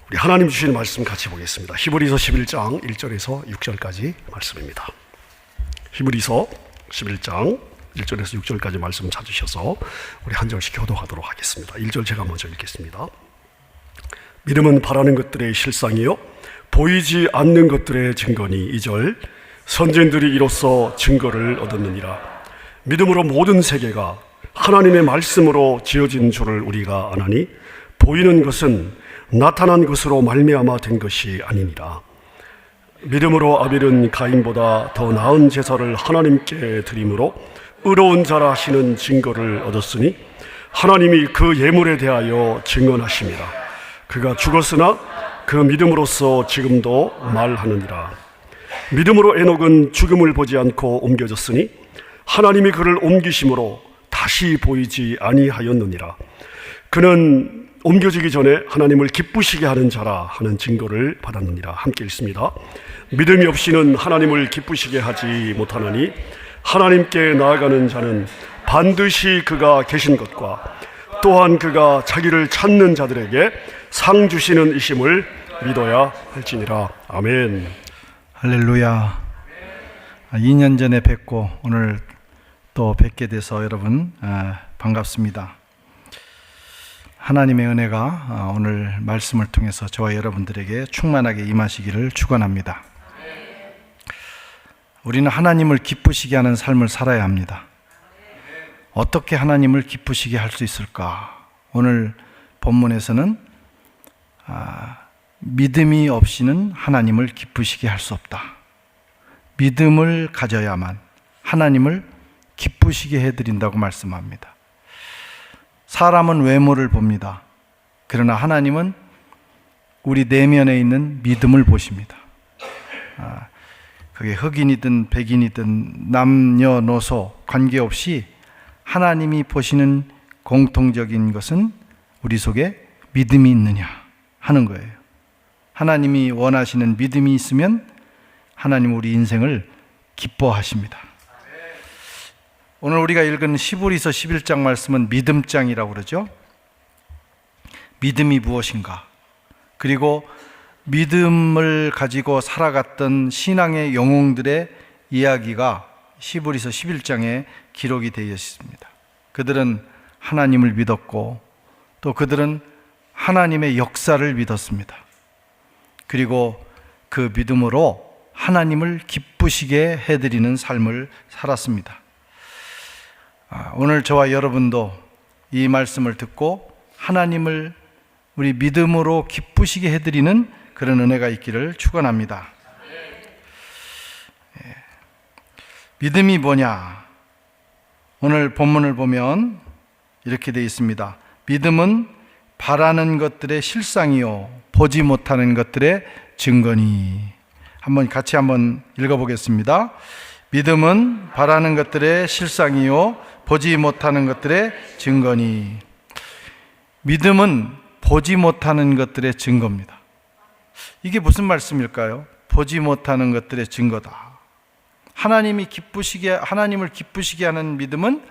우리 하나님 주신 말씀 같이 보겠습니다. 히브리서 11장 1절에서 6절까지 말씀입니다. 히브리서 11장 1절에서 6절까지 말씀 찾으셔서 우리 한 절씩 교독하도록 하겠습니다. 1절 제가 먼저 읽겠습니다. 믿음은 바라는 것들의 실상이요 보이지 않는 것들의 증거니. 2절 선진들이 이로써 증거를 얻었느니라. 믿음으로 모든 세계가 하나님의 말씀으로 지어진 줄을 우리가 아나니 보이는 것은 나타난 것으로 말미암아 된 것이 아니니라. 믿음으로 아벨은 가인보다 더 나은 제사를 하나님께 드림으로 의로운 자라 하시는 증거를 얻었으니 하나님이 그 예물에 대하여 증언하심이라. 그가 죽었으나 그 믿음으로써 지금도 말하느니라. 믿음으로 에녹은 죽음을 보지 않고 옮겨졌으니 하나님이 그를 옮기심으로 다시 보이지 아니하였느니라. 그는 옮겨지기 전에 하나님을 기쁘시게 하는 자라 하는 증거를 받았느니라. 함께 읽습니다. 믿음이 없이는 하나님을 기쁘시게 하지 못하나니 하나님께 나아가는 자는 반드시 그가 계신 것과 또한 그가 자기를 찾는 자들에게 상 주시는 이심을 믿어야 할지니라. 아멘. 할렐루야. 2년 전에 뵙고 오늘 또 뵙게 돼서 여러분 반갑습니다. 하나님의 은혜가 오늘 말씀을 통해서 저와 여러분들에게 충만하게 임하시기를 축원합니다. 우리는 하나님을 기쁘시게 하는 삶을 살아야 합니다. 어떻게 하나님을 기쁘시게 할 수 있을까? 오늘 본문에서는 믿음이 없이는 하나님을 기쁘시게 할 수 없다. 믿음을 가져야만 하나님을 기쁘시게 해드린다고 말씀합니다. 사람은 외모를 봅니다. 그러나 하나님은 우리 내면에 있는 믿음을 보십니다. 그게 흑인이든 백인이든 남녀노소 관계없이 하나님이 보시는 공통적인 것은 우리 속에 믿음이 있느냐 하는 거예요. 하나님이 원하시는 믿음이 있으면 하나님 우리 인생을 기뻐하십니다. 오늘 우리가 읽은 히브리서 11장 말씀은 믿음장이라고 그러죠. 믿음이 무엇인가? 그리고 믿음을 가지고 살아갔던 신앙의 영웅들의 이야기가 히브리서 11장에 기록이 되어 있습니다. 그들은 하나님을 믿었고 또 그들은 하나님의 역사를 믿었습니다. 그리고 그 믿음으로 하나님을 기쁘시게 해드리는 삶을 살았습니다. 오늘 저와 여러분도 이 말씀을 듣고 하나님을 우리 믿음으로 기쁘시게 해드리는 그런 은혜가 있기를 축원합니다. 믿음이 뭐냐? 오늘 본문을 보면 이렇게 되어 있습니다. 믿음은 바라는 것들의 실상이요 보지 못하는 것들의 증거니. 같이 한번 읽어보겠습니다. 믿음은 바라는 것들의 실상이요 보지 못하는 것들의 증거니. 믿음은 보지 못하는 것들의 증거입니다. 이게 무슨 말씀일까요? 보지 못하는 것들의 증거다. 하나님을 기쁘시게 하는 믿음은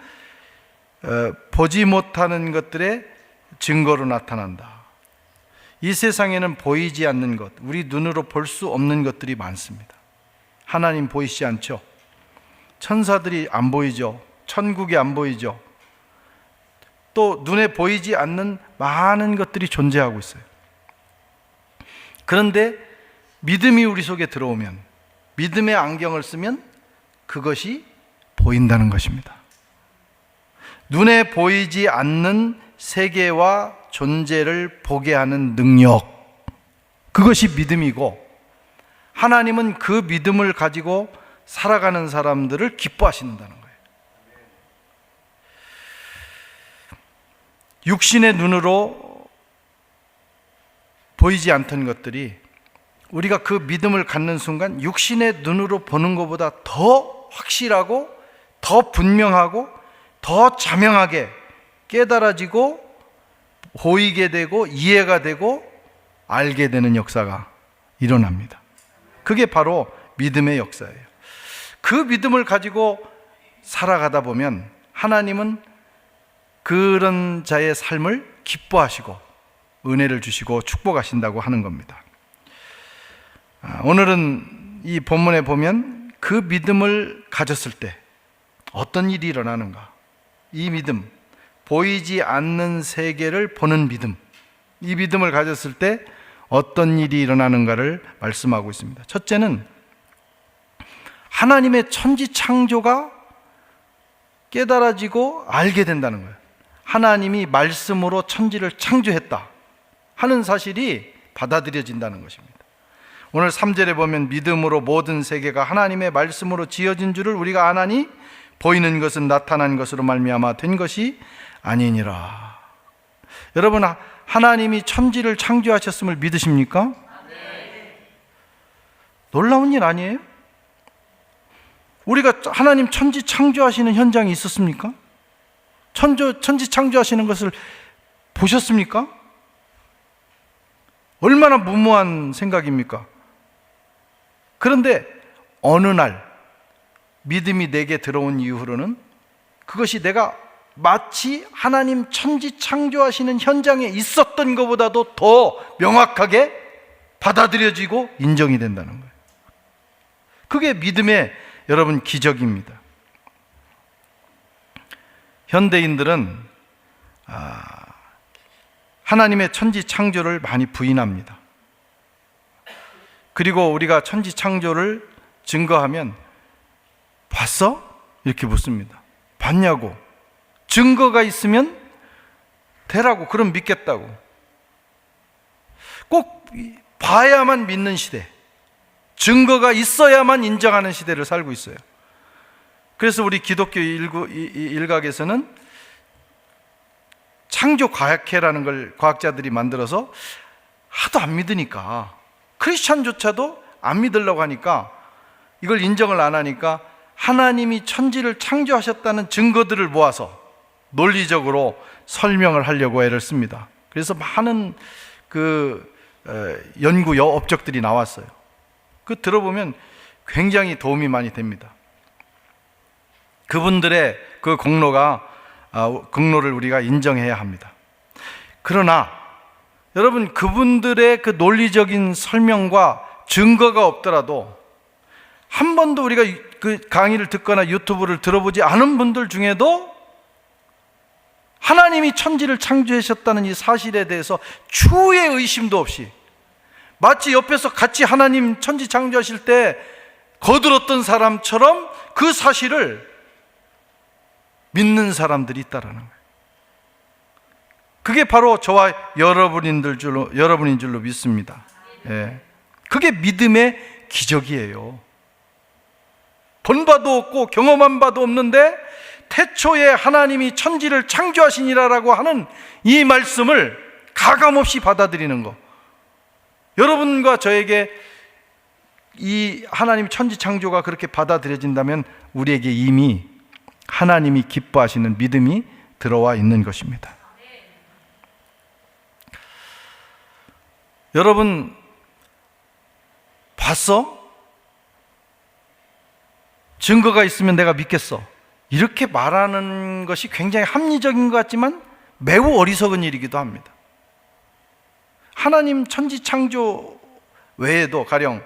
보지 못하는 것들의 증거로 나타난다. 이 세상에는 보이지 않는 것, 우리 눈으로 볼 수 없는 것들이 많습니다. 하나님 보이시지 않죠? 천사들이 안 보이죠? 천국이 안 보이죠? 또 눈에 보이지 않는 많은 것들이 존재하고 있어요. 그런데 믿음이 우리 속에 들어오면, 믿음의 안경을 쓰면 그것이 보인다는 것입니다. 눈에 보이지 않는 세계와 존재를 보게 하는 능력, 그것이 믿음이고 하나님은 그 믿음을 가지고 살아가는 사람들을 기뻐하신다는 거예요. 육신의 눈으로 보이지 않던 것들이 우리가 그 믿음을 갖는 순간 육신의 눈으로 보는 것보다 더 확실하고 더 분명하고 더 자명하게 깨달아지고 보이게 되고 이해가 되고 알게 되는 역사가 일어납니다. 그게 바로 믿음의 역사예요. 그 믿음을 가지고 살아가다 보면 하나님은 그런 자의 삶을 기뻐하시고 은혜를 주시고 축복하신다고 하는 겁니다. 오늘은 이 본문에 보면 그 믿음을 가졌을 때 어떤 일이 일어나는가, 이 믿음, 보이지 않는 세계를 보는 믿음, 이 믿음을 가졌을 때 어떤 일이 일어나는가를 말씀하고 있습니다. 첫째는 하나님의 천지 창조가 깨달아지고 알게 된다는 거예요. 하나님이 말씀으로 천지를 창조했다 하는 사실이 받아들여진다는 것입니다. 오늘 3절에 보면 믿음으로 모든 세계가 하나님의 말씀으로 지어진 줄을 우리가 아나니 보이는 것은 나타난 것으로 말미암아 된 것이 아니니라. 여러분, 하나님이 천지를 창조하셨음을 믿으십니까? 놀라운 일 아니에요? 우리가 하나님 천지 창조하시는 현장이 있었습니까? 천지 창조하시는 것을 보셨습니까? 얼마나 무모한 생각입니까? 그런데 어느 날 믿음이 내게 들어온 이후로는 그것이 내가 마치 하나님 천지 창조하시는 현장에 있었던 것보다도 더 명확하게 받아들여지고 인정이 된다는 거예요. 그게 믿음의 여러분 기적입니다. 현대인들은 하나님의 천지 창조를 많이 부인합니다. 그리고 우리가 천지 창조를 증거하면 봤어? 이렇게 묻습니다. 봤냐고. 증거가 있으면 되라고, 그럼 믿겠다고. 꼭 봐야만 믿는 시대, 증거가 있어야만 인정하는 시대를 살고 있어요. 그래서 우리 기독교 일각에서는 창조과학회라는 걸 과학자들이 만들어서 하도 안 믿으니까, 크리스찬조차도 안 믿으려고 하니까, 이걸 인정을 안 하니까 하나님이 천지를 창조하셨다는 증거들을 모아서 논리적으로 설명을 하려고 애를 씁니다. 그래서 많은 연구 업적들이 나왔어요. 그 들어보면 굉장히 도움이 많이 됩니다. 그분들의 그 공로를 우리가 인정해야 합니다. 그러나 여러분, 그분들의 그 논리적인 설명과 증거가 없더라도 한 번도 우리가 그 강의를 듣거나 유튜브를 들어보지 않은 분들 중에도 하나님이 천지를 창조하셨다는 이 사실에 대해서 추후의 의심도 없이, 마치 옆에서 같이 하나님 천지 창조하실 때 거들었던 사람처럼 그 사실을 믿는 사람들이 있다라는 거예요. 그게 바로 저와 여러분인 줄로 믿습니다. 예. 그게 믿음의 기적이에요. 본 바도 없고 경험한 바도 없는데 태초에 하나님이 천지를 창조하시니라라고 하는 이 말씀을 가감없이 받아들이는 것. 여러분과 저에게 이 하나님 천지 창조가 그렇게 받아들여진다면 우리에게 이미 하나님이 기뻐하시는 믿음이 들어와 있는 것입니다. 여러분, 봤어? 증거가 있으면 내가 믿겠어. 이렇게 말하는 것이 굉장히 합리적인 것 같지만 매우 어리석은 일이기도 합니다. 하나님 천지 창조 외에도 가령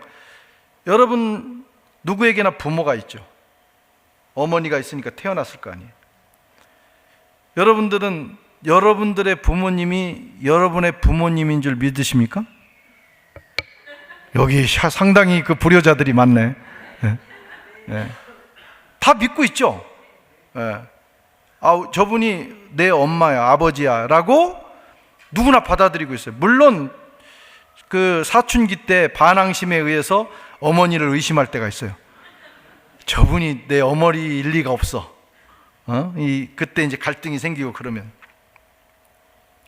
여러분 누구에게나 부모가 있죠. 어머니가 있으니까 태어났을 거 아니에요. 여러분들은 여러분들의 부모님이 여러분의 부모님인 줄 믿으십니까? 여기 상당히 그 불효자들이 많네. 네. 네. 다 믿고 있죠. 네. 저분이 내 엄마야, 아버지야 라고 누구나 받아들이고 있어요. 물론 그 사춘기 때 반항심에 의해서 어머니를 의심할 때가 있어요. 저분이 내 어머니일 리가 없어. 그때 이제 갈등이 생기고 그러면.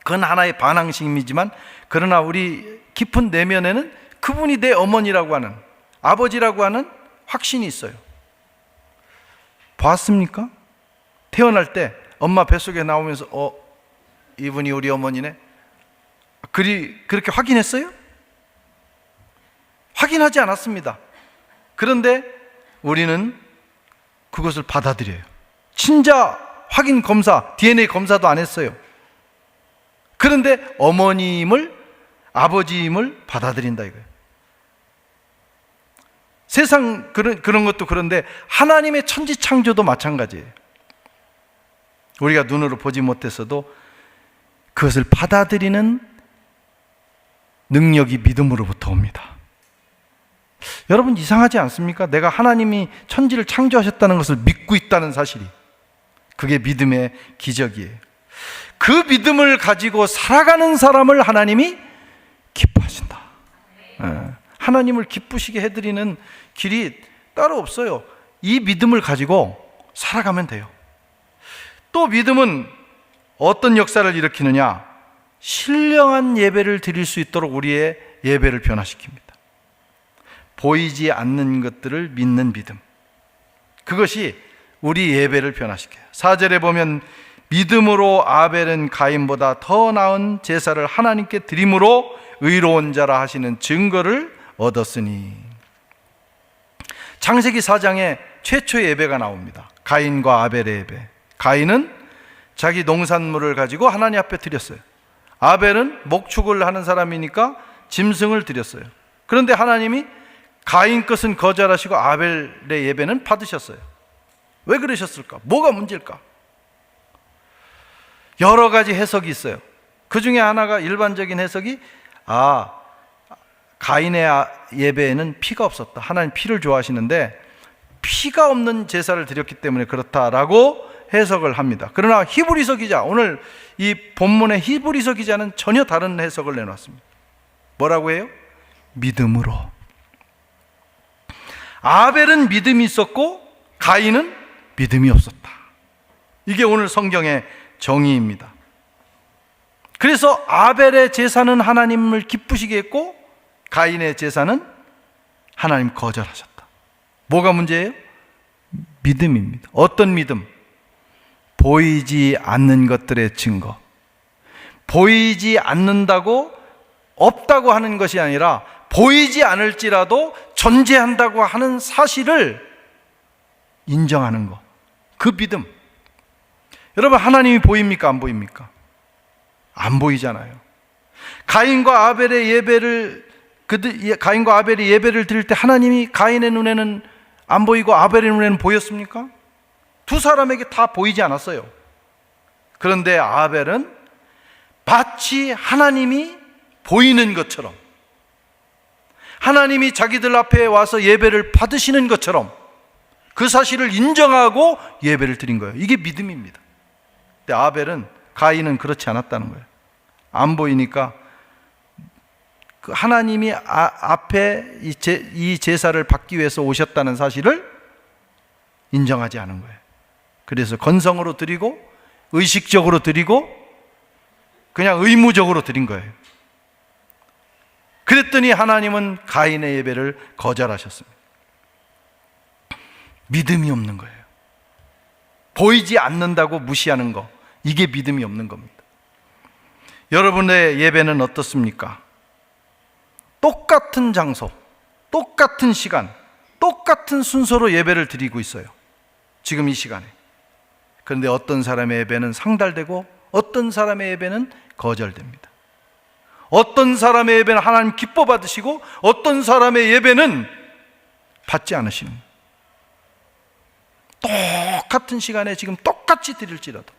그건 하나의 반항심이지만, 그러나 우리 깊은 내면에는 그분이 내 어머니라고 하는, 아버지라고 하는 확신이 있어요. 봤습니까? 태어날 때 엄마 뱃속에 나오면서 이분이 우리 어머니네? 그렇게 확인했어요? 확인하지 않았습니다. 그런데 우리는 그것을 받아들여요. 친자 확인 검사, DNA 검사도 안 했어요. 그런데 어머니임을, 아버지임을 받아들인다 이거예요. 세상 그런 것도 그런데 하나님의 천지 창조도 마찬가지예요. 우리가 눈으로 보지 못했어도 그것을 받아들이는 능력이 믿음으로부터 옵니다. 여러분 이상하지 않습니까? 내가 하나님이 천지를 창조하셨다는 것을 믿고 있다는 사실이, 그게 믿음의 기적이에요. 그 믿음을 가지고 살아가는 사람을 하나님이 기뻐하신다. 하나님을 기쁘시게 해드리는 길이 따로 없어요. 이 믿음을 가지고 살아가면 돼요. 또 믿음은 어떤 역사를 일으키느냐? 신령한 예배를 드릴 수 있도록 우리의 예배를 변화시킵니다. 보이지 않는 것들을 믿는 믿음, 그것이 우리 예배를 변화시켜요. 4절에 보면 믿음으로 아벨은 가인보다 더 나은 제사를 하나님께 드림으로 의로운 자라 하시는 증거를 얻었으니. 창세기 4장에 최초의 예배가 나옵니다. 가인과 아벨의 예배. 가인은 자기 농산물을 가지고 하나님 앞에 드렸어요. 아벨은 목축을 하는 사람이니까 짐승을 드렸어요. 그런데 하나님이 가인 것은 거절하시고 아벨의 예배는 받으셨어요. 왜 그러셨을까? 뭐가 문제일까? 여러 가지 해석이 있어요. 그 중에 하나가, 일반적인 해석이, 가인의 예배에는 피가 없었다. 하나님 피를 좋아하시는데 피가 없는 제사를 드렸기 때문에 그렇다라고 해석을 합니다. 그러나 히브리서 기자, 오늘 이 본문의 히브리서 기자는 전혀 다른 해석을 내놨습니다. 뭐라고 해요? 믿음으로. 아벨은 믿음이 있었고 가인은 믿음이 없었다. 이게 오늘 성경의 정의입니다. 그래서 아벨의 제사는 하나님을 기쁘시게 했고 가인의 제사는 하나님 거절하셨다. 뭐가 문제예요? 믿음입니다. 어떤 믿음? 보이지 않는 것들의 증거. 보이지 않는다고 없다고 하는 것이 아니라 보이지 않을지라도 존재한다고 하는 사실을 인정하는 것, 그 믿음. 여러분, 하나님이 보입니까? 안 보입니까? 안 보이잖아요. 가인과 아벨의 예배를 드릴 때 하나님이 가인의 눈에는 안 보이고 아벨의 눈에는 보였습니까? 두 사람에게 다 보이지 않았어요. 그런데 아벨은 마치 하나님이 보이는 것처럼, 하나님이 자기들 앞에 와서 예배를 받으시는 것처럼 그 사실을 인정하고 예배를 드린 거예요. 이게 믿음입니다. 근데 아벨은, 가인은 그렇지 않았다는 거예요. 안 보이니까 그 하나님이 앞에 이 제사를 받기 위해서 오셨다는 사실을 인정하지 않은 거예요. 그래서 건성으로 드리고 의식적으로 드리고 그냥 의무적으로 드린 거예요. 그랬더니 하나님은 가인의 예배를 거절하셨습니다. 믿음이 없는 거예요. 보이지 않는다고 무시하는 거, 이게 믿음이 없는 겁니다. 여러분의 예배는 어떻습니까? 똑같은 장소, 똑같은 시간, 똑같은 순서로 예배를 드리고 있어요. 지금 이 시간에. 그런데 어떤 사람의 예배는 상달되고 어떤 사람의 예배는 거절됩니다. 어떤 사람의 예배는 하나님 기뻐 받으시고 어떤 사람의 예배는 받지 않으시는 거예요. 똑같은 시간에 지금 똑같이 드릴지라도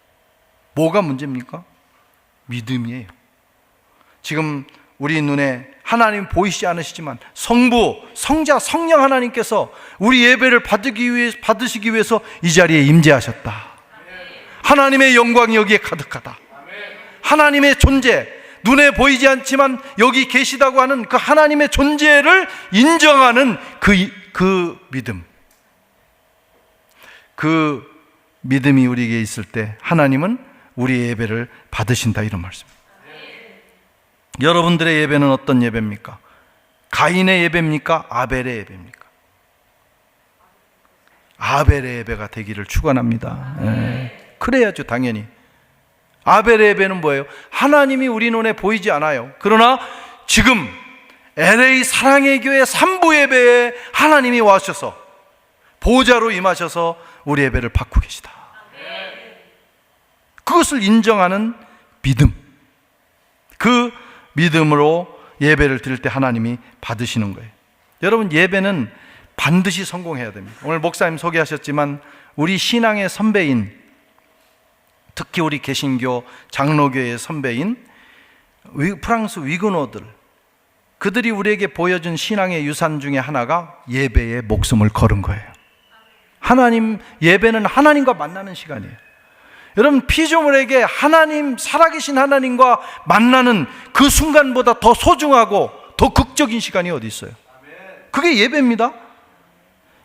뭐가 문제입니까? 믿음이에요. 지금 우리 눈에 하나님 보이시지 않으시지만 성부, 성자, 성령 하나님께서 우리 예배를 받으시기 위해서 이 자리에 임재하셨다. 하나님의 영광이 여기에 가득하다. 하나님의 존재, 눈에 보이지 않지만 여기 계시다고 하는 그 하나님의 존재를 인정하는 그 믿음, 그 믿음이 우리에게 있을 때 하나님은 우리의 예배를 받으신다, 이런 말씀입니다. 여러분들의 예배는 어떤 예배입니까? 가인의 예배입니까? 아벨의 예배입니까? 아벨의 예배가 되기를 축원합니다. 그래야죠, 당연히. 아벨의 예배는 뭐예요? 하나님이 우리 눈에 보이지 않아요. 그러나 지금 LA 사랑의 교회 3부 예배에 하나님이 와셔서 보좌로 임하셔서 우리 예배를 받고 계시다. 그것을 인정하는 믿음, 그 믿음으로 예배를 드릴 때 하나님이 받으시는 거예요. 여러분, 예배는 반드시 성공해야 됩니다. 오늘 목사님 소개하셨지만 우리 신앙의 선배인, 특히 우리 개신교 장로교의 선배인 프랑스 위그노들, 그들이 우리에게 보여준 신앙의 유산 중에 하나가 예배에 목숨을 걸은 거예요. 예배는 하나님과 만나는 시간이에요. 여러분, 피조물에게 하나님, 살아계신 하나님과 만나는 그 순간보다 더 소중하고 더 극적인 시간이 어디 있어요? 그게 예배입니다.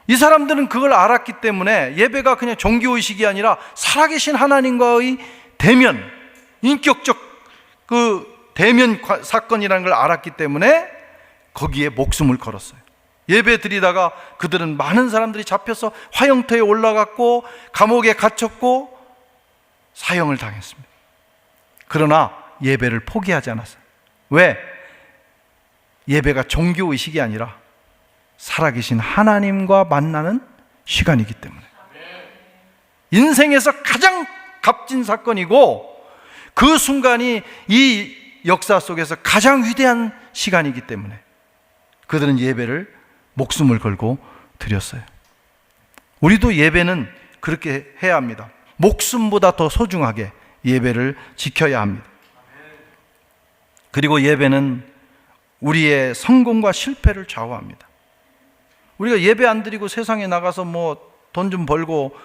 이 사람들은 그걸 알았기 때문에 예배가 그냥 종교의식이 아니라 살아계신 하나님과의 대면, 인격적 그 대면 사건이라는 걸 알았기 때문에 거기에 목숨을 걸었어요. 예배 드리다가 그들은 많은 사람들이 잡혀서 화형터에 올라갔고 감옥에 갇혔고 사형을 당했습니다. 그러나 예배를 포기하지 않았어요. 왜? 예배가 종교의식이 아니라 살아계신 하나님과 만나는 시간이기 때문에. 인생에서 가장 값진 사건이고 그 순간이 이 역사 속에서 가장 위대한 시간이기 때문에 그들은 예배를 목숨을 걸고 드렸어요. 우리도 예배는 그렇게 해야 합니다. 목숨보다 더 소중하게 예배를 지켜야 합니다. 그리고 예배는 우리의 성공과 실패를 좌우합니다. 우리가 예배 안 드리고 세상에 나가서 뭐 돈 좀 벌고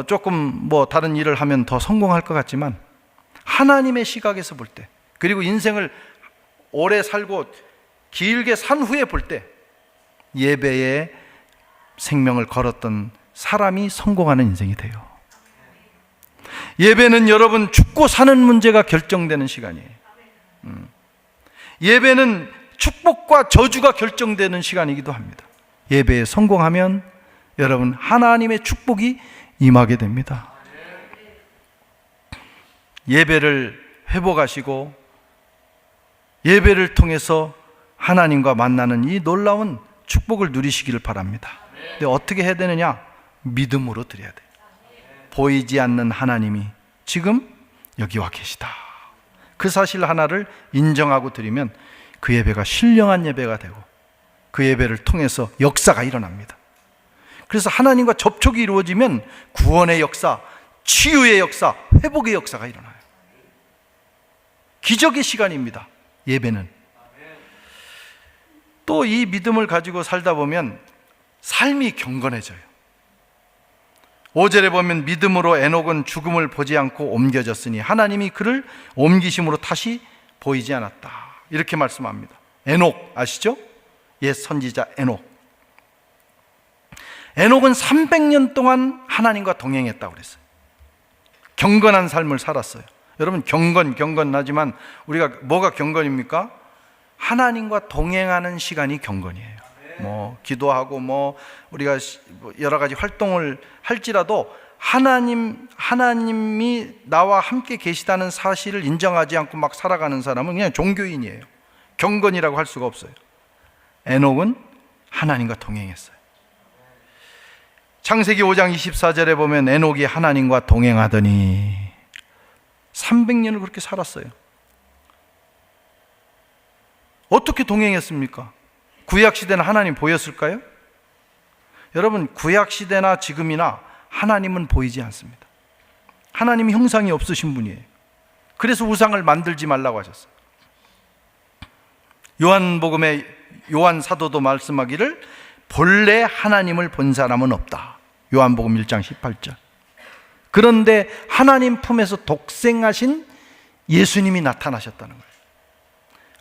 조금 뭐 다른 일을 하면 더 성공할 것 같지만 하나님의 시각에서 볼 때, 그리고 인생을 오래 살고 길게 산 후에 볼 때 예배에 생명을 걸었던 사람이 성공하는 인생이 돼요. 예배는 여러분 죽고 사는 문제가 결정되는 시간이에요. 예배는 축복과 저주가 결정되는 시간이기도 합니다. 예배에 성공하면 여러분 하나님의 축복이 임하게 됩니다. 예배를 회복하시고 예배를 통해서 하나님과 만나는 이 놀라운 축복을 누리시기를 바랍니다. 근데 어떻게 해야 되느냐? 믿음으로 드려야 돼요. 보이지 않는 하나님이 지금 여기 와 계시다, 그 사실 하나를 인정하고 드리면 그 예배가 신령한 예배가 되고 그 예배를 통해서 역사가 일어납니다. 그래서 하나님과 접촉이 이루어지면 구원의 역사, 치유의 역사, 회복의 역사가 일어나요. 기적의 시간입니다. 예배는. 또 이 믿음을 가지고 살다 보면 삶이 경건해져요. 5절에 보면 믿음으로 에녹은 죽음을 보지 않고 옮겨졌으니 하나님이 그를 옮기심으로 다시 보이지 않았다, 이렇게 말씀합니다. 에녹 아시죠? 옛 선지자 에녹. 에녹은 300년 동안 하나님과 동행했다고 그랬어요. 경건한 삶을 살았어요. 여러분, 경건하지만 우리가 뭐가 경건입니까? 하나님과 동행하는 시간이 경건이에요. 뭐 기도하고 뭐 우리가 여러 가지 활동을 할지라도 하나님이 나와 함께 계시다는 사실을 인정하지 않고 막 살아가는 사람은 그냥 종교인이에요. 경건이라고 할 수가 없어요. 에녹은 하나님과 동행했어요. 창세기 5장 24절에 보면 에녹이 하나님과 동행하더니 300년을 그렇게 살았어요. 어떻게 동행했습니까? 구약시대는 하나님 보였을까요? 여러분, 구약시대나 지금이나 하나님은 보이지 않습니다. 하나님이 형상이 없으신 분이에요. 그래서 우상을 만들지 말라고 하셨어요. 요한복음의 요한 사도도 말씀하기를 본래 하나님을 본 사람은 없다. 요한복음 1장 18절. 그런데 하나님 품에서 독생하신 예수님이 나타나셨다는 거예요.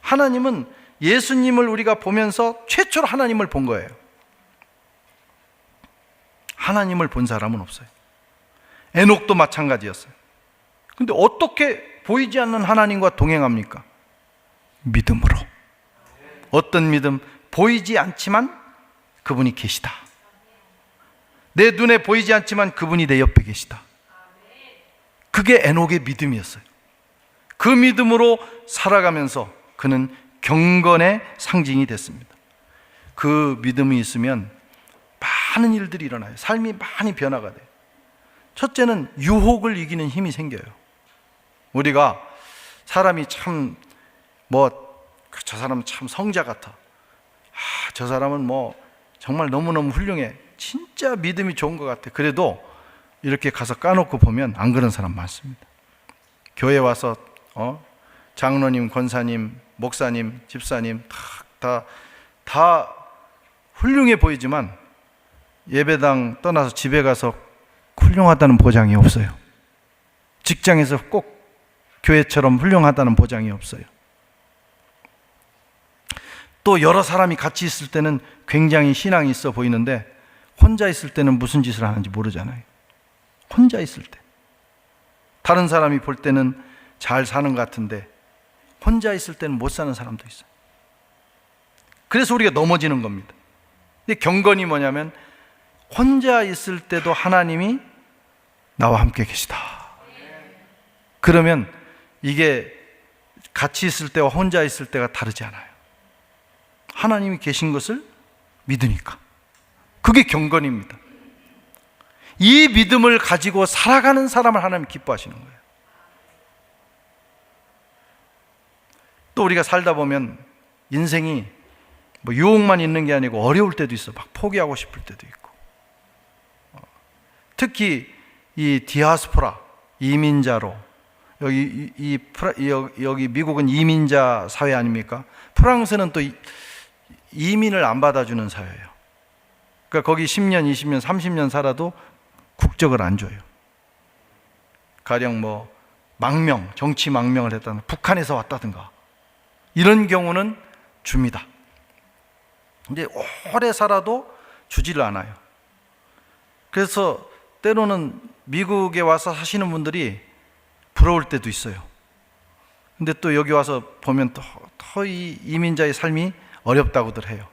하나님은 예수님을 우리가 보면서 최초로 하나님을 본 거예요. 하나님을 본 사람은 없어요. 에녹도 마찬가지였어요. 근데 어떻게 보이지 않는 하나님과 동행합니까? 믿음으로. 어떤 믿음? 보이지 않지만 그분이 계시다. 내 눈에 보이지 않지만 그분이 내 옆에 계시다. 그게 에녹의 믿음이었어요. 그 믿음으로 살아가면서 그는 경건의 상징이 됐습니다. 그 믿음이 있으면 많은 일들이 일어나요. 삶이 많이 변화가 돼요. 첫째는 유혹을 이기는 힘이 생겨요. 우리가 사람이 참 저 사람은 참 성자 같아. 저 사람은 정말 너무너무 훌륭해. 진짜 믿음이 좋은 것 같아. 그래도 이렇게 가서 까놓고 보면 안 그런 사람 많습니다. 교회 와서 장로님, 권사님, 목사님, 집사님 다 훌륭해 보이지만 예배당 떠나서 집에 가서 훌륭하다는 보장이 없어요. 직장에서 꼭 교회처럼 훌륭하다는 보장이 없어요. 또 여러 사람이 같이 있을 때는 굉장히 신앙이 있어 보이는데 혼자 있을 때는 무슨 짓을 하는지 모르잖아요. 혼자 있을 때 다른 사람이 볼 때는 잘 사는 것 같은데 혼자 있을 때는 못 사는 사람도 있어요. 그래서 우리가 넘어지는 겁니다. 근데 경건이 뭐냐면 혼자 있을 때도 하나님이 나와 함께 계시다. 그러면 이게 같이 있을 때와 혼자 있을 때가 다르지 않아요. 하나님이 계신 것을 믿으니까. 그게 경건입니다. 이 믿음을 가지고 살아가는 사람을 하나님 기뻐하시는 거예요. 또 우리가 살다 보면 인생이 유혹만 있는 게 아니고 어려울 때도 있어. 막 포기하고 싶을 때도 있고. 특히 이 디아스포라, 이민자로, 여기 미국은 이민자 사회 아닙니까? 프랑스는 또 이민을 안 받아주는 사회예요. 그러니까 거기 10년, 20년, 30년 살아도 국적을 안 줘요. 가령 망명, 정치 망명을 했다는 북한에서 왔다든가 이런 경우는 줍니다. 근데 오래 살아도 주지를 않아요. 그래서 때로는 미국에 와서 사시는 분들이 부러울 때도 있어요. 근데 또 여기 와서 보면 또 이 이민자의 삶이 어렵다고들 해요.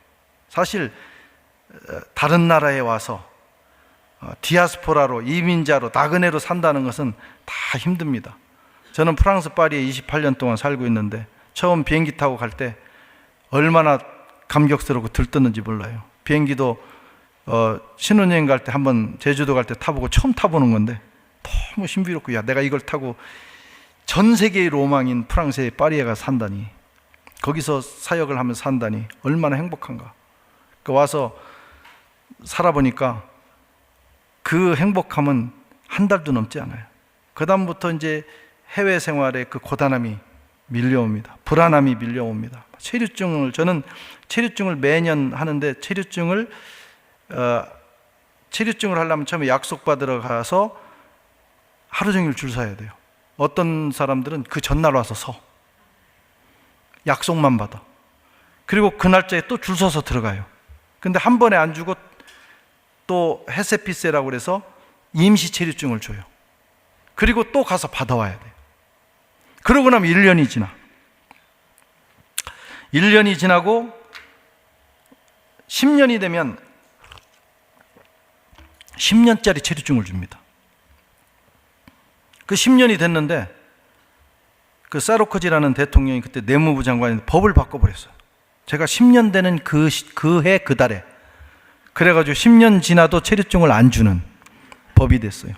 사실 다른 나라에 와서 디아스포라로, 이민자로, 나그네로 산다는 것은 다 힘듭니다. 저는 프랑스 파리에 28년 동안 살고 있는데 처음 비행기 타고 갈 때 얼마나 감격스럽고 들떴는지 몰라요. 비행기도 신혼여행 갈 때 한번 제주도 갈 때 타보고 처음 타보는 건데 너무 신비롭고, 야, 내가 이걸 타고 전 세계의 로망인 프랑스의 파리에 가서 산다니, 거기서 사역을 하면서 산다니 얼마나 행복한가. 와서 살아보니까 그 행복함은 한 달도 넘지 않아요. 그 다음부터 이제 해외 생활의 그 고단함이 밀려옵니다. 불안함이 밀려옵니다. 저는 체류증을 매년 하는데 체류증을 하려면 처음에 약속 받으러 가서 하루 종일 줄 서야 돼요. 어떤 사람들은 그 전날 와서 서. 약속만 받아. 그리고 그 날짜에 또 줄 서서 들어가요. 근데 한 번에 안 주고 또 헤세피세라고 그래서 임시 체류증을 줘요. 그리고 또 가서 받아와야 돼요. 그러고 나면 1년이 지나. 1년이 지나고 10년이 되면 10년짜리 체류증을 줍니다. 그 10년이 됐는데 그 사르코지라는 대통령이 그때 내무부 장관인데 법을 바꿔버렸어요. 제가 10년 되는 그 해 그 달에 그래가지고 10년 지나도 체류증을 안 주는 법이 됐어요.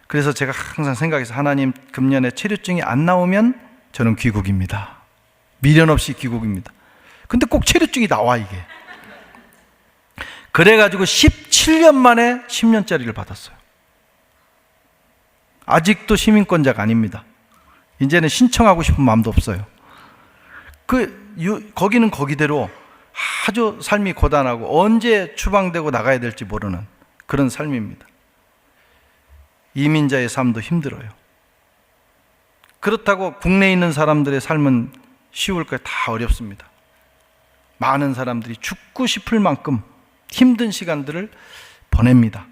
그래서 제가 항상 생각해서, 하나님, 금년에 체류증이 안 나오면 저는 귀국입니다. 미련 없이 귀국입니다. 근데 꼭 체류증이 나와, 이게. 그래가지고 17년 만에 10년짜리를 받았어요. 아직도 시민권자가 아닙니다. 이제는 신청하고 싶은 마음도 없어요. 거기는 거기대로 아주 삶이 고단하고 언제 추방되고 나가야 될지 모르는 그런 삶입니다. 이민자의 삶도 힘들어요. 그렇다고 국내에 있는 사람들의 삶은 쉬울까요? 다 어렵습니다. 많은 사람들이 죽고 싶을 만큼 힘든 시간들을 보냅니다.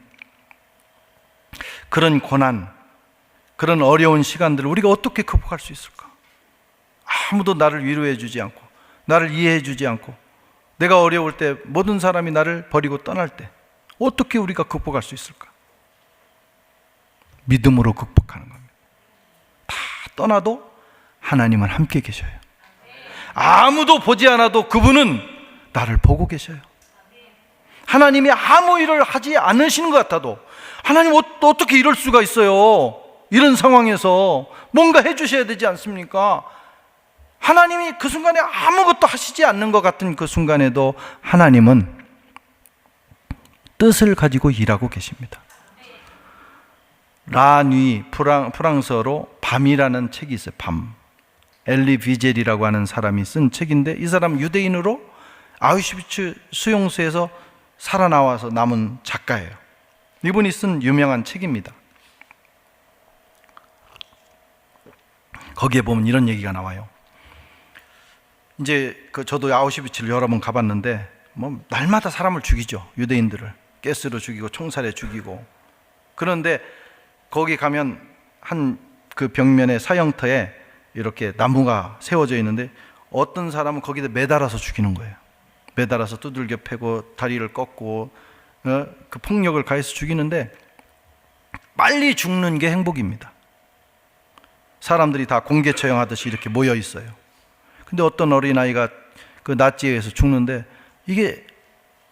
그런 고난, 그런 어려운 시간들을 우리가 어떻게 극복할 수 있을까? 아무도 나를 위로해 주지 않고, 나를 이해해 주지 않고, 내가 어려울 때 모든 사람이 나를 버리고 떠날 때 어떻게 우리가 극복할 수 있을까? 믿음으로 극복하는 겁니다. 다 떠나도 하나님은 함께 계셔요. 아무도 보지 않아도 그분은 나를 보고 계셔요. 하나님이 아무 일을 하지 않으시는 것 같아도, 하나님 어떻게 이럴 수가 있어요? 이런 상황에서 뭔가 해주셔야 되지 않습니까? 하나님이 그 순간에 아무것도 하시지 않는 것 같은 그 순간에도 하나님은 뜻을 가지고 일하고 계십니다. 라뉘, 프랑스어로 밤이라는 책이 있어요. 밤. 엘리 비젤이라고 하는 사람이 쓴 책인데, 이 사람 유대인으로 아우슈비츠 수용소에서 살아나와서 남은 작가예요. 이분이 쓴 유명한 책입니다. 거기에 보면 이런 얘기가 나와요. 이제 저도 아우슈비츠를 여러 번 가봤는데 뭐 날마다 사람을 죽이죠. 유대인들을 가스로 죽이고 총살에 죽이고. 그런데 거기 가면 한 그 벽면의 사형터에 이렇게 나무가 세워져 있는데 어떤 사람은 거기다 매달아서 죽이는 거예요. 매달아서 두들겨 패고 다리를 꺾고 그 폭력을 가해서 죽이는데 빨리 죽는 게 행복입니다. 사람들이 다 공개 처형하듯이 이렇게 모여 있어요. 근데 어떤 어린아이가 그 나치에 의해서 죽는데 이게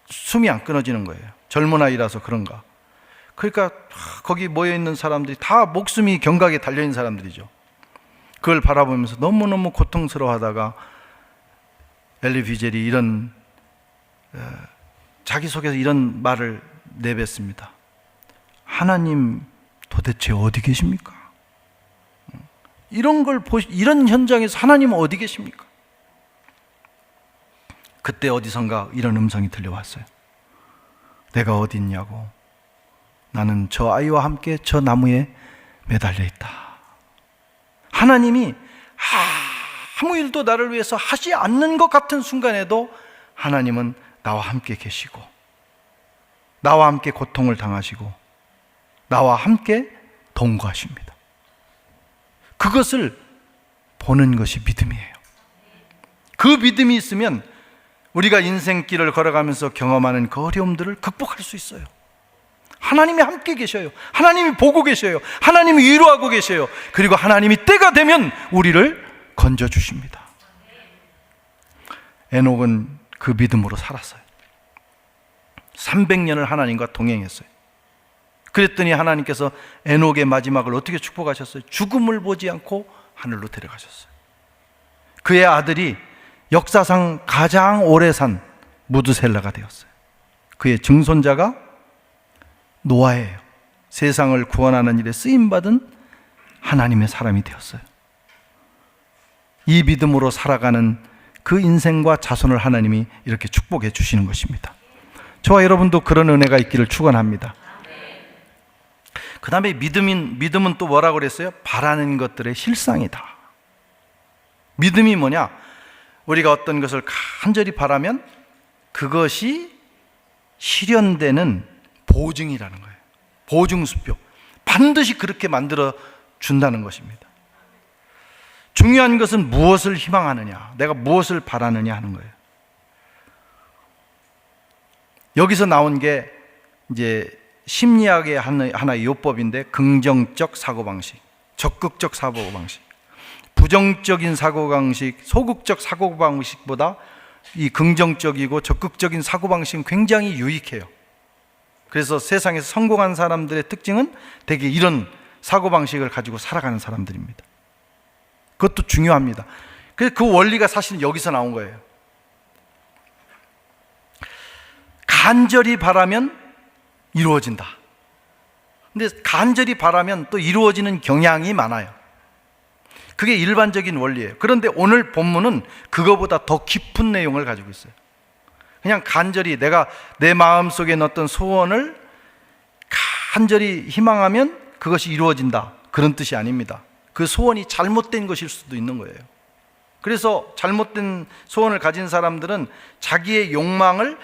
숨이 안 끊어지는 거예요. 젊은 아이라서 그런가. 그러니까 거기 모여 있는 사람들이 다 목숨이 경각에 달려 있는 사람들이죠. 그걸 바라보면서 너무너무 고통스러워하다가 엘리 비젤이 이런 자기 속에서 이런 말을 내뱉습니다. 하나님 도대체 어디 계십니까? 이런 현장에서 하나님은 어디 계십니까? 그때 어디선가 이런 음성이 들려왔어요. 내가 어디 있냐고. 나는 저 아이와 함께 저 나무에 매달려 있다. 하나님이 아무 일도 나를 위해서 하지 않는 것 같은 순간에도 하나님은 나와 함께 계시고, 나와 함께 고통을 당하시고, 나와 함께 동거하십니다. 그것을 보는 것이 믿음이에요. 그 믿음이 있으면 우리가 인생길을 걸어가면서 경험하는 그 어려움들을 극복할 수 있어요. 하나님이 함께 계셔요. 하나님이 보고 계셔요. 하나님이 위로하고 계셔요. 그리고 하나님이 때가 되면 우리를 건져주십니다. 에녹은 그 믿음으로 살았어요. 300년을 하나님과 동행했어요. 그랬더니 하나님께서 에녹의 마지막을 어떻게 축복하셨어요? 죽음을 보지 않고 하늘로 데려가셨어요. 그의 아들이 역사상 가장 오래 산 무드셀라가 되었어요. 그의 증손자가 노아예요. 세상을 구원하는 일에 쓰임받은 하나님의 사람이 되었어요. 이 믿음으로 살아가는 그 인생과 자손을 하나님이 이렇게 축복해 주시는 것입니다. 저와 여러분도 그런 은혜가 있기를 축원합니다. 그 다음에 믿음은 또 뭐라고 그랬어요? 바라는 것들의 실상이다. 믿음이 뭐냐? 우리가 어떤 것을 간절히 바라면 그것이 실현되는 보증이라는 거예요. 보증수표. 반드시 그렇게 만들어 준다는 것입니다. 중요한 것은 무엇을 희망하느냐, 내가 무엇을 바라느냐 하는 거예요. 여기서 나온 게 이제 심리학의 하나의 요법인데, 긍정적 사고방식, 적극적 사고방식, 부정적인 사고방식, 소극적 사고방식보다 이 긍정적이고 적극적인 사고방식은 굉장히 유익해요. 그래서 세상에서 성공한 사람들의 특징은 대개 이런 사고방식을 가지고 살아가는 사람들입니다. 그것도 중요합니다. 그래서 그 원리가 사실 여기서 나온 거예요. 간절히 바라면 이루어진다. 근데 간절히 바라면 또 이루어지는 경향이 많아요. 그게 일반적인 원리예요. 그런데 오늘 본문은 그거보다 더 깊은 내용을 가지고 있어요. 그냥 간절히 내가 내 마음속에 넣었던 소원을 간절히 희망하면 그것이 이루어진다, 그런 뜻이 아닙니다. 그 소원이 잘못된 것일 수도 있는 거예요. 그래서 잘못된 소원을 가진 사람들은 자기의 욕망을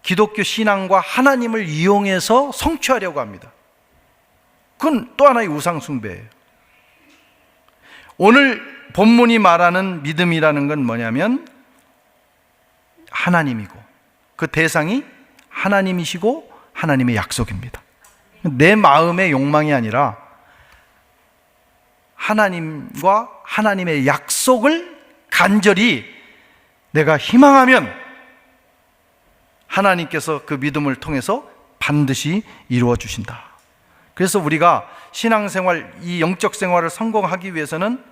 기독교 신앙과 하나님을 이용해서 성취하려고 합니다. 그건 또 하나의 우상 숭배예요. 오늘 본문이 말하는 믿음이라는 건 뭐냐면 하나님이고, 그 대상이 하나님이시고 하나님의 약속입니다. 내 마음의 욕망이 아니라 하나님과 하나님의 약속을 간절히 내가 희망하면 하나님께서 그 믿음을 통해서 반드시 이루어 주신다. 그래서 우리가 신앙생활, 이 영적 생활을 성공하기 위해서는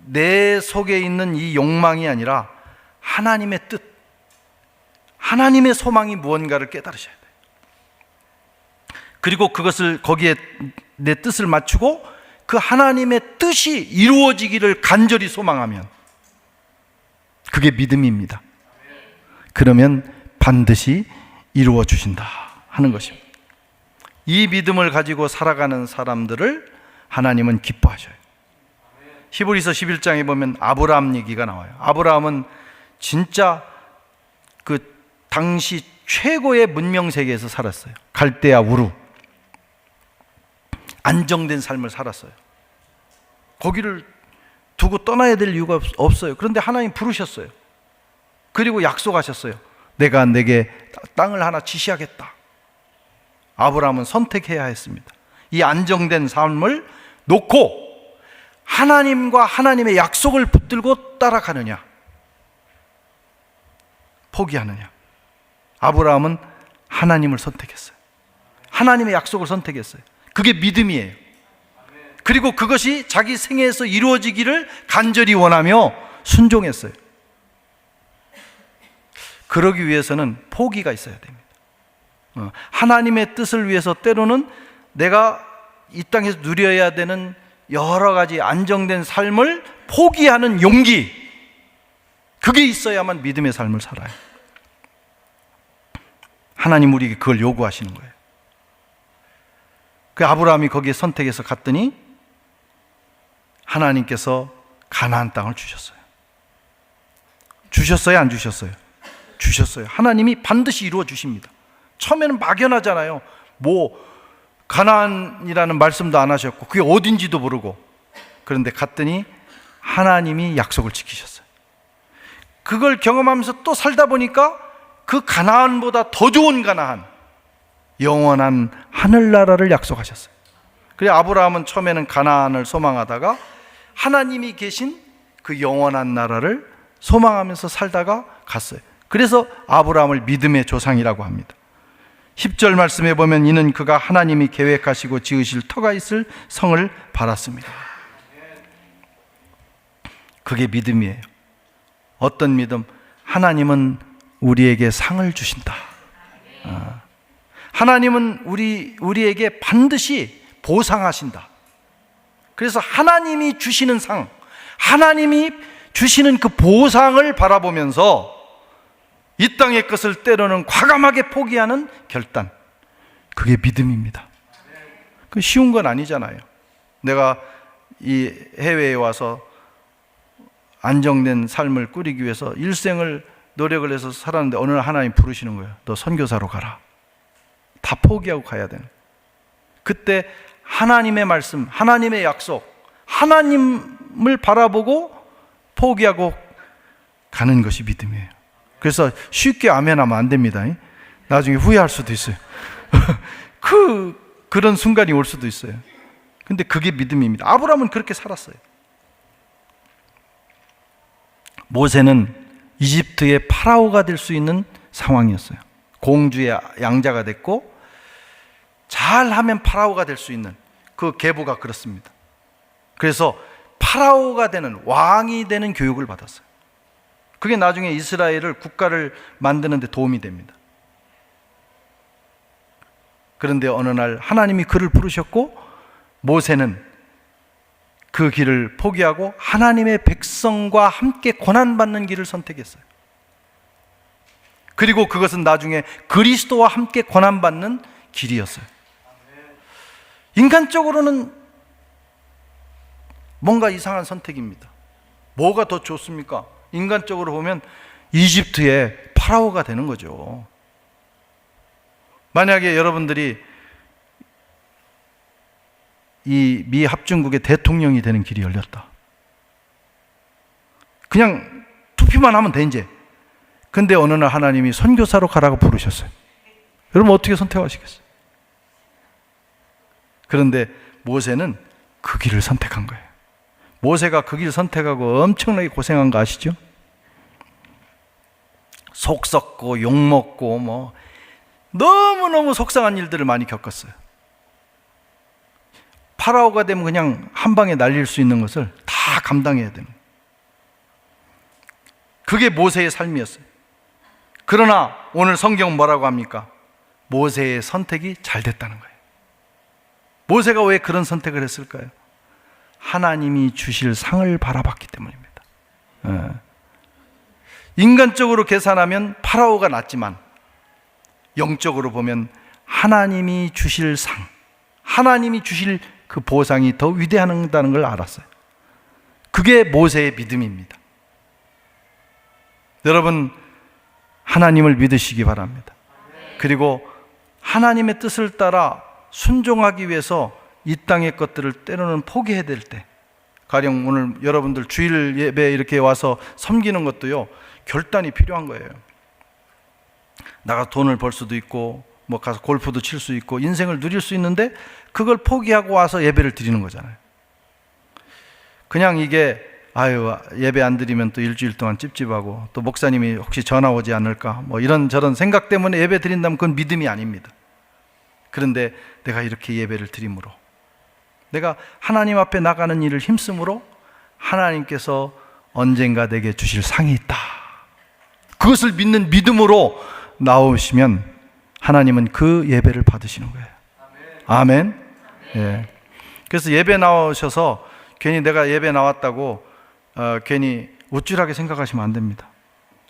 내 속에 있는 이 욕망이 아니라 하나님의 뜻, 하나님의 소망이 무언가를 깨달으셔야 돼요. 그리고 그것을 거기에 내 뜻을 맞추고 그 하나님의 뜻이 이루어지기를 간절히 소망하면 그게 믿음입니다. 그러면 반드시 이루어 주신다 하는 것입니다. 이 믿음을 가지고 살아가는 사람들을 하나님은 기뻐하셔요. 히브리서 11장에 보면 아브라함 얘기가 나와요. 아브라함은 진짜 그 당시 최고의 문명 세계에서 살았어요. 갈대아 우루. 안정된 삶을 살았어요. 거기를 두고 떠나야 될 이유가 없어요. 그런데 하나님 부르셨어요. 그리고 약속하셨어요. 내가 내게 땅을 하나 지시하겠다. 아브라함은 선택해야 했습니다. 이 안정된 삶을 놓고 하나님과 하나님의 약속을 붙들고 따라가느냐, 포기하느냐. 아브라함은 하나님을 선택했어요. 하나님의 약속을 선택했어요. 그게 믿음이에요. 그리고 그것이 자기 생애에서 이루어지기를 간절히 원하며 순종했어요. 그러기 위해서는 포기가 있어야 됩니다. 하나님의 뜻을 위해서 때로는 내가 이 땅에서 누려야 되는 여러 가지 안정된 삶을 포기하는 용기, 그게 있어야만 믿음의 삶을 살아요. 하나님 우리에게 그걸 요구하시는 거예요. 그 아브라함이 거기에 선택해서 갔더니 하나님께서 가나안 땅을 주셨어요. 주셨어요, 안 주셨어요? 주셨어요. 하나님이 반드시 이루어 주십니다. 처음에는 막연하잖아요. 가나안이라는 말씀도 안 하셨고 그게 어딘지도 모르고, 그런데 갔더니 하나님이 약속을 지키셨어요. 그걸 경험하면서 또 살다 보니까 그 가나안보다 더 좋은 가나안, 영원한 하늘나라를 약속하셨어요. 그래서 아브라함은 처음에는 가나안을 소망하다가 하나님이 계신 그 영원한 나라를 소망하면서 살다가 갔어요. 그래서 아브라함을 믿음의 조상이라고 합니다. 10절 말씀에 보면 이는 그가 하나님이 계획하시고 지으실 터가 있을 성을 바랐습니다. 그게 믿음이에요. 어떤 믿음? 하나님은 우리에게 상을 주신다. 하나님은 우리에게 반드시 보상하신다. 그래서 하나님이 주시는 상, 하나님이 주시는 그 보상을 바라보면서 이 땅의 것을 때로는 과감하게 포기하는 결단, 그게 믿음입니다. 그 쉬운 건 아니잖아요. 내가 이 해외에 와서 안정된 삶을 꾸리기 위해서 일생을 노력을 해서 살았는데 어느 날 하나님 부르시는 거예요. 너 선교사로 가라. 다 포기하고 가야 되는. 그때 하나님의 말씀, 하나님의 약속, 하나님을 바라보고 포기하고 가는 것이 믿음이에요. 그래서 쉽게 아멘하면 안 됩니다. 나중에 후회할 수도 있어요. 그런 순간이 올 수도 있어요. 근데 그게 믿음입니다. 아브라함은 그렇게 살았어요. 모세는 이집트의 파라오가 될 수 있는 상황이었어요. 공주의 양자가 됐고 잘하면 파라오가 될 수 있는 그 계보가 그렇습니다. 그래서 파라오가 되는, 왕이 되는 교육을 받았어요. 그게 나중에 이스라엘을 국가를 만드는 데 도움이 됩니다. 그런데 어느 날 하나님이 그를 부르셨고 모세는 그 길을 포기하고 하나님의 백성과 함께 고난받는 길을 선택했어요. 그리고 그것은 나중에 그리스도와 함께 고난받는 길이었어요. 인간적으로는 뭔가 이상한 선택입니다. 뭐가 더 좋습니까? 인간적으로 보면 이집트의 파라오가 되는 거죠. 만약에 여러분들이 이 미 합중국의 대통령이 되는 길이 열렸다. 그냥 투표만 하면 돼 이제. 근데 어느 날 하나님이 선교사로 가라고 부르셨어요. 여러분 어떻게 선택하시겠어요? 그런데 모세는 그 길을 선택한 거예요. 모세가 그 길 선택하고 엄청나게 고생한 거 아시죠? 속 썩고 욕 먹고 너무너무 속상한 일들을 많이 겪었어요. 파라오가 되면 그냥 한 방에 날릴 수 있는 것을 다 다 감당해야 되는 거예요. 그게 모세의 삶이었어요. 그러나 오늘 성경은 뭐라고 합니까? 모세의 선택이 잘 됐다는 거예요. 모세가 왜 그런 선택을 했을까요? 하나님이 주실 상을 바라봤기 때문입니다. 인간적으로 계산하면 파라오가 낫지만 영적으로 보면 하나님이 주실 상, 하나님이 주실 그 보상이 더 위대하다는 걸 알았어요. 그게 모세의 믿음입니다. 여러분, 하나님을 믿으시기 바랍니다. 그리고 하나님의 뜻을 따라 순종하기 위해서 이 땅의 것들을 때로는 포기해야 될 때, 가령 오늘 여러분들 주일 예배 이렇게 와서 섬기는 것도요, 결단이 필요한 거예요. 나가 돈을 벌 수도 있고 뭐 가서 골프도 칠 수 있고 인생을 누릴 수 있는데 그걸 포기하고 와서 예배를 드리는 거잖아요. 그냥 이게 예배 안 드리면 또 일주일 동안 찝찝하고 또 목사님이 혹시 전화 오지 않을까 뭐 이런저런 생각 때문에 예배 드린다면 그건 믿음이 아닙니다. 그런데 내가 이렇게 예배를 드림으로, 내가 하나님 앞에 나가는 일을 힘쓰므로 하나님께서 언젠가 내게 주실 상이 있다, 그것을 믿는 믿음으로 나오시면 하나님은 그 예배를 받으시는 거예요. 아멘. 예. 그래서 예배 나오셔서 괜히 내가 예배 나왔다고 괜히 우쭐하게 생각하시면 안 됩니다.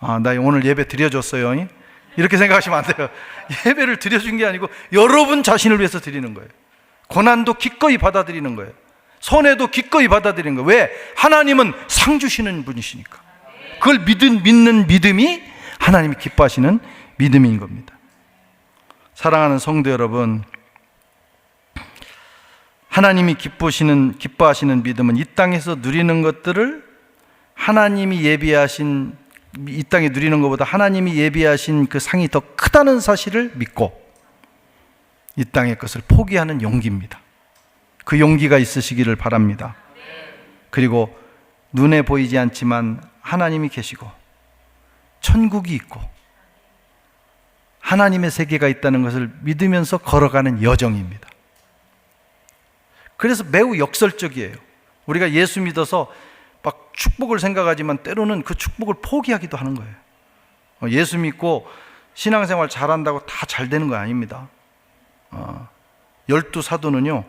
나 오늘 예배 드려줬어요, 이렇게 생각하시면 안 돼요. 예배를 드려준 게 아니고 여러분 자신을 위해서 드리는 거예요. 고난도 기꺼이 받아들이는 거예요. 손해도 기꺼이 받아들이는 거예요. 왜? 하나님은 상 주시는 분이시니까. 그걸 믿는 믿음이 하나님이 기뻐하시는 믿음인 겁니다. 사랑하는 성도 여러분, 하나님이 기뻐하시는 믿음은 이 땅에서 누리는 것들을 하나님이 예비하신, 이 땅에 누리는 것보다 하나님이 예비하신 그 상이 더 크다는 사실을 믿고 이 땅의 것을 포기하는 용기입니다. 그 용기가 있으시기를 바랍니다. 그리고 눈에 보이지 않지만 하나님이 계시고 천국이 있고 하나님의 세계가 있다는 것을 믿으면서 걸어가는 여정입니다. 그래서 매우 역설적이에요. 우리가 예수 믿어서 막 축복을 생각하지만 때로는 그 축복을 포기하기도 하는 거예요. 예수 믿고 신앙생활 잘한다고 다 잘 되는 거 아닙니다. 12사도는요,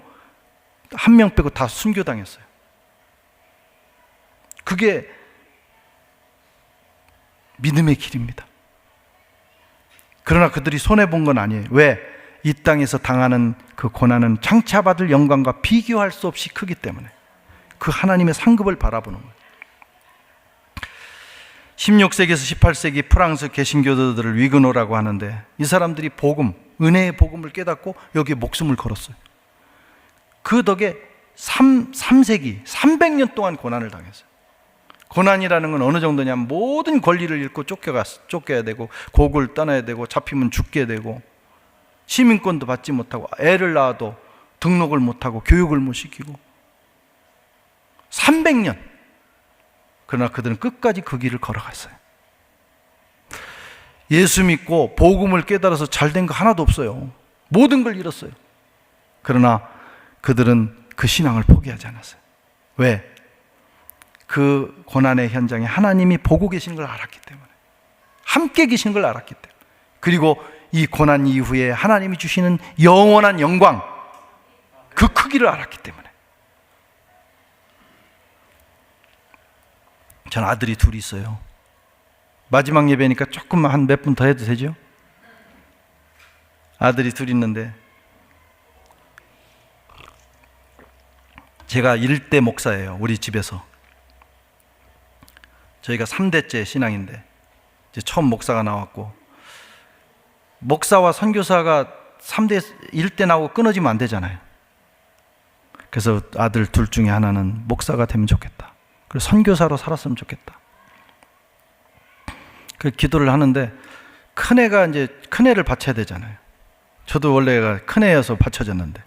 한 명 빼고 다 순교당했어요. 그게 믿음의 길입니다. 그러나 그들이 손해본 건 아니에요. 왜? 이 땅에서 당하는 그 고난은 장차 받을 영광과 비교할 수 없이 크기 때문에 그 하나님의 상급을 바라보는 거예요. 16세기에서 18세기 프랑스 개신교도들을 위그노라고 하는데, 이 사람들이 복음, 은혜의 복음을 깨닫고 여기에 목숨을 걸었어요. 그 덕에 3세기, 300년 동안 고난을 당했어요. 고난이라는 건 어느 정도냐면 모든 권리를 잃고 쫓겨야 되고, 고국을 떠나야 되고, 잡히면 죽게 되고, 시민권도 받지 못하고, 애를 낳아도 등록을 못하고 교육을 못 시키고 300년. 그러나 그들은 끝까지 그 길을 걸어갔어요. 예수 믿고 복음을 깨달아서 잘된 거 하나도 없어요. 모든 걸 잃었어요. 그러나 그들은 그 신앙을 포기하지 않았어요. 왜? 그 고난의 현장에 하나님이 보고 계신 걸 알았기 때문에, 함께 계신 걸 알았기 때문에, 그리고 이 고난 이후에 하나님이 주시는 영원한 영광, 그 크기를 알았기 때문에. 전 아들이 둘이 있어요. 마지막 예배니까 조금만 한 몇 분 더 해도 되죠? 아들이 둘 있는데, 제가 1대 목사예요. 우리 집에서. 저희가 3대째 신앙인데 이제 처음 목사가 나왔고, 목사와 선교사가 1대 나오고 끊어지면 안 되잖아요. 그래서 아들 둘 중에 하나는 목사가 되면 좋겠다, 그래서 선교사로 살았으면 좋겠다. 그 기도를 하는데, 큰애가 이제 큰애를 바쳐야 되잖아요. 저도 원래 큰애여서 바쳐졌는데,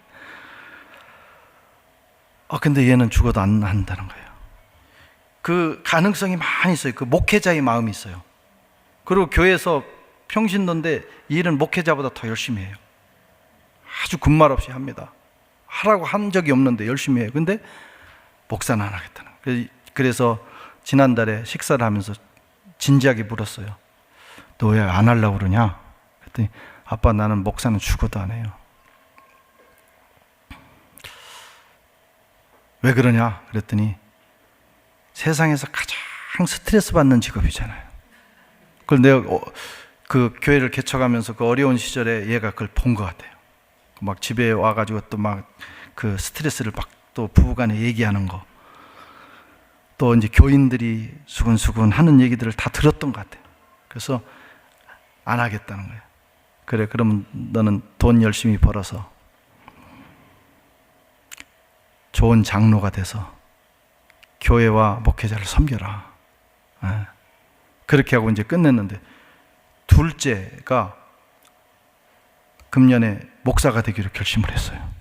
근데 얘는 죽어도 안 한다는 거예요. 그 가능성이 많이 있어요. 그 목회자의 마음이 있어요. 그리고 교회에서 평신도인데 일은 목회자보다 더 열심히 해요. 아주 군말 없이 합니다. 하라고 한 적이 없는데 열심히 해요. 근데 목사는 안 하겠다는 거예요. 그래서 지난달에 식사를 하면서 진지하게 물었어요. 너 왜 안 하려고 그러냐? 그랬더니 아빠, 나는 목사는 죽어도 안 해요. 왜 그러냐? 그랬더니 세상에서 가장 스트레스 받는 직업이잖아요. 그걸 내가 그 교회를 개척하면서 그 어려운 시절에 얘가 그걸 본 것 같아요. 막 집에 와가지고 또 막 그 스트레스를 막 또 부부간에 얘기하는 거, 또 이제 교인들이 수근수근 하는 얘기들을 다 들었던 것 같아요. 그래서 안 하겠다는 거예요. 그래, 그러면 너는 돈 열심히 벌어서 좋은 장로가 돼서 교회와 목회자를 섬겨라. 그렇게 하고 이제 끝냈는데, 둘째가 금년에 목사가 되기로 결심을 했어요.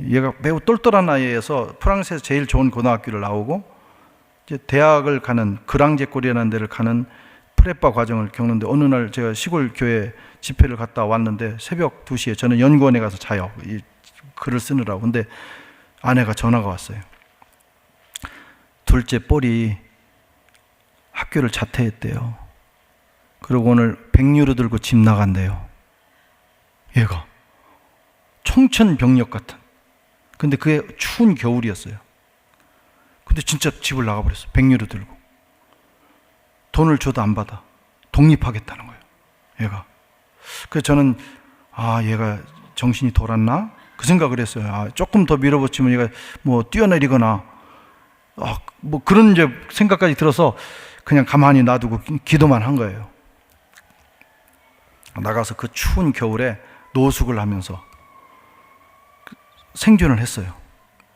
얘가 매우 똘똘한 아이에서 프랑스에서 제일 좋은 고등학교를 나오고 이제 대학을 가는 그랑제골이라는 데를 가는 프레파 과정을 겪는데, 어느 날 제가 시골 교회 집회를 갔다 왔는데 새벽 2시에 저는 연구원에 가서 자요. 이 글을 쓰느라고. 근데 아내가 전화가 왔어요. 둘째 뻘이 학교를 자퇴했대요. 그리고 오늘 100유로 들고 집 나간대요. 얘가 청천벽력 같은. 근데 그게 추운 겨울이었어요. 근데 진짜 집을 나가버렸어. 100유로 들고. 돈을 줘도 안 받아. 독립하겠다는 거예요, 얘가. 그래서 저는 얘가 정신이 돌았나? 그 생각을 했어요. 조금 더 밀어붙이면 얘가 뭐 뛰어내리거나 뭐 그런 이제 생각까지 들어서 그냥 가만히 놔두고 기도만 한 거예요. 나가서 그 추운 겨울에 노숙을 하면서 생존을 했어요.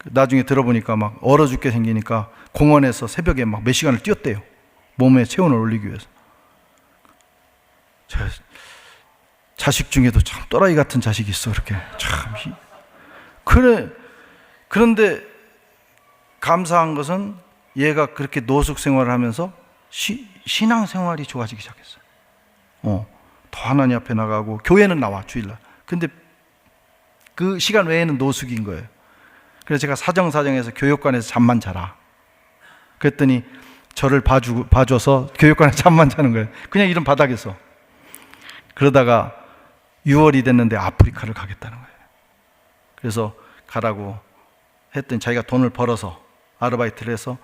나중에 들어보니까 막 얼어 죽게 생기니까 공원에서 새벽에 막 몇 시간을 뛰었대요. 몸에 체온을 올리기 위해서. 자식 중에도 참 또라이 같은 자식이 있어. 그렇게 참. 그런데 감사한 것은 얘가 그렇게 노숙 생활을 하면서 신앙 생활이 좋아지기 시작했어요. 더 하나님 앞에 나가고 교회는 나와, 주일날. 근데 그 시간 외에는 노숙인 거예요. 그래서 제가 사정사정해서 교육관에서 잠만 자라. 그랬더니 저를 봐줘서 교육관에서 잠만 자는 거예요. 그냥 이런 바닥에서. 그러다가 6월이 됐는데 아프리카를 가겠다는 거예요. 그래서 가라고 했더니 자기가 돈을 벌어서 아르바이트를 해서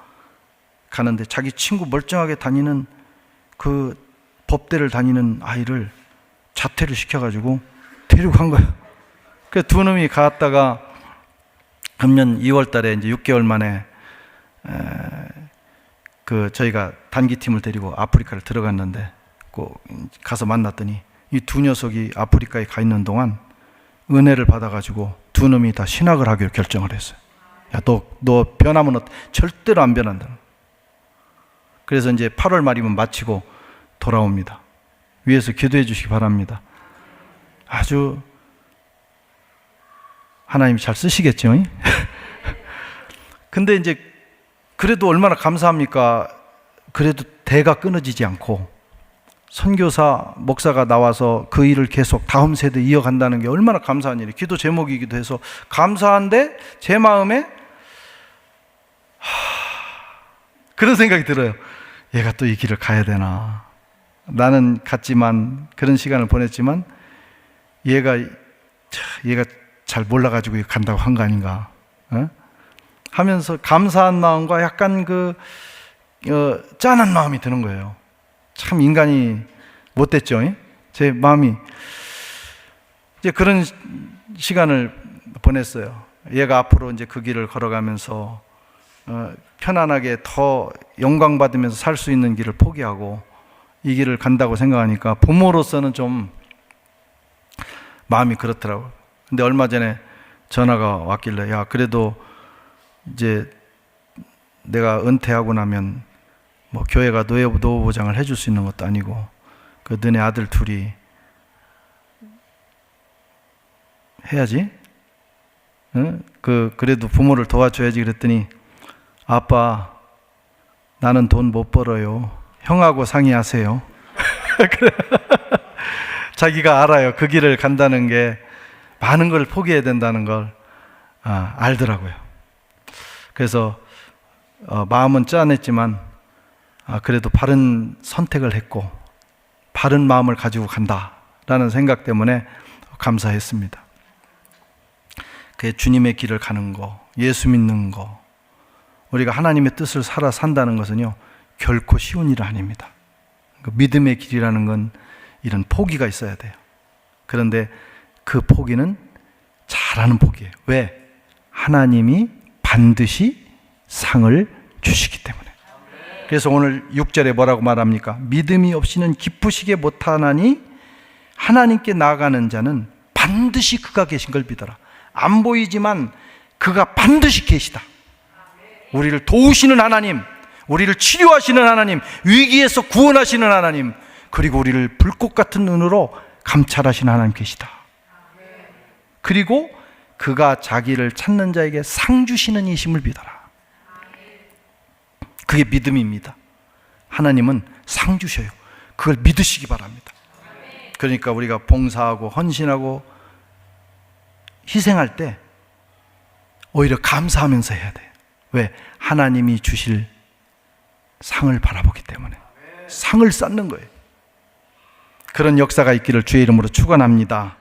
가는데, 자기 친구 멀쩡하게 다니는 그 법대를 다니는 아이를 자퇴를 시켜가지고 데리고 간 거예요. 그래서 두 놈이 갔다가 금년 2월 달에 이제 6개월 만에 저희가 단기팀을 데리고 아프리카를 들어갔는데, 가서 만났더니 이 두 녀석이 아프리카에 가 있는 동안 은혜를 받아가지고 두 놈이 다 신학을 하기로 결정을 했어요. 야, 너 변하면 절대로 안 변한다. 그래서 이제 8월 말이면 마치고 돌아옵니다. 위에서 기도해 주시기 바랍니다. 아주 하나님이 잘 쓰시겠죠? 근데 이제 그래도 얼마나 감사합니까? 그래도 대가 끊어지지 않고 선교사, 목사가 나와서 그 일을 계속 다음 세대 이어간다는 게 얼마나 감사한 일이에요. 기도 제목이기도 해서 감사한데 제 마음에 그런 생각이 들어요. 얘가 또 이 길을 가야 되나? 나는 갔지만, 그런 시간을 보냈지만 얘가 잘 몰라가지고 간다고 한 거 아닌가 하면서 감사한 마음과 약간 짠한 마음이 드는 거예요. 참 인간이 못됐죠. 제 마음이. 이제 그런 시간을 보냈어요. 얘가 앞으로 이제 그 길을 걸어가면서 편안하게 더 영광 받으면서 살 수 있는 길을 포기하고 이 길을 간다고 생각하니까 부모로서는 좀 마음이 그렇더라고요. 근데 얼마 전에 전화가 왔길래, 야, 그래도 이제 내가 은퇴하고 나면 뭐 교회가 노후 보장을 해줄 수 있는 것도 아니고 그 너네 아들 둘이 해야지. 응? 그래도 부모를 도와줘야지. 그랬더니, 아빠, 나는 돈 못 벌어요. 형하고 상의하세요. 자기가 알아요. 그 길을 간다는 게 많은 걸 포기해야 된다는 걸 알더라고요. 그래서 마음은 짠했지만 그래도 바른 선택을 했고 바른 마음을 가지고 간다라는 생각 때문에 감사했습니다. 그 주님의 길을 가는 거, 예수 믿는 거, 우리가 하나님의 뜻을 살아 산다는 것은요 결코 쉬운 일은 아닙니다. 그 믿음의 길이라는 건 이런 포기가 있어야 돼요. 그런데 그 포기는 잘하는 포기예요. 왜? 하나님이 반드시 상을 주시기 때문에. 그래서 오늘 6절에 뭐라고 말합니까? 믿음이 없이는 기쁘시게 못하나니 하나님께 나아가는 자는 반드시 그가 계신 걸 믿어라. 안 보이지만 그가 반드시 계시다. 우리를 도우시는 하나님, 우리를 치료하시는 하나님, 위기에서 구원하시는 하나님, 그리고 우리를 불꽃 같은 눈으로 감찰하시는 하나님 계시다. 그리고 그가 자기를 찾는 자에게 상 주시는 이심을 믿어라. 그게 믿음입니다. 하나님은 상 주셔요. 그걸 믿으시기 바랍니다. 그러니까 우리가 봉사하고 헌신하고 희생할 때 오히려 감사하면서 해야 돼요. 왜? 하나님이 주실 상을 바라보기 때문에. 상을 쌓는 거예요. 그런 역사가 있기를 주의 이름으로 축원합니다.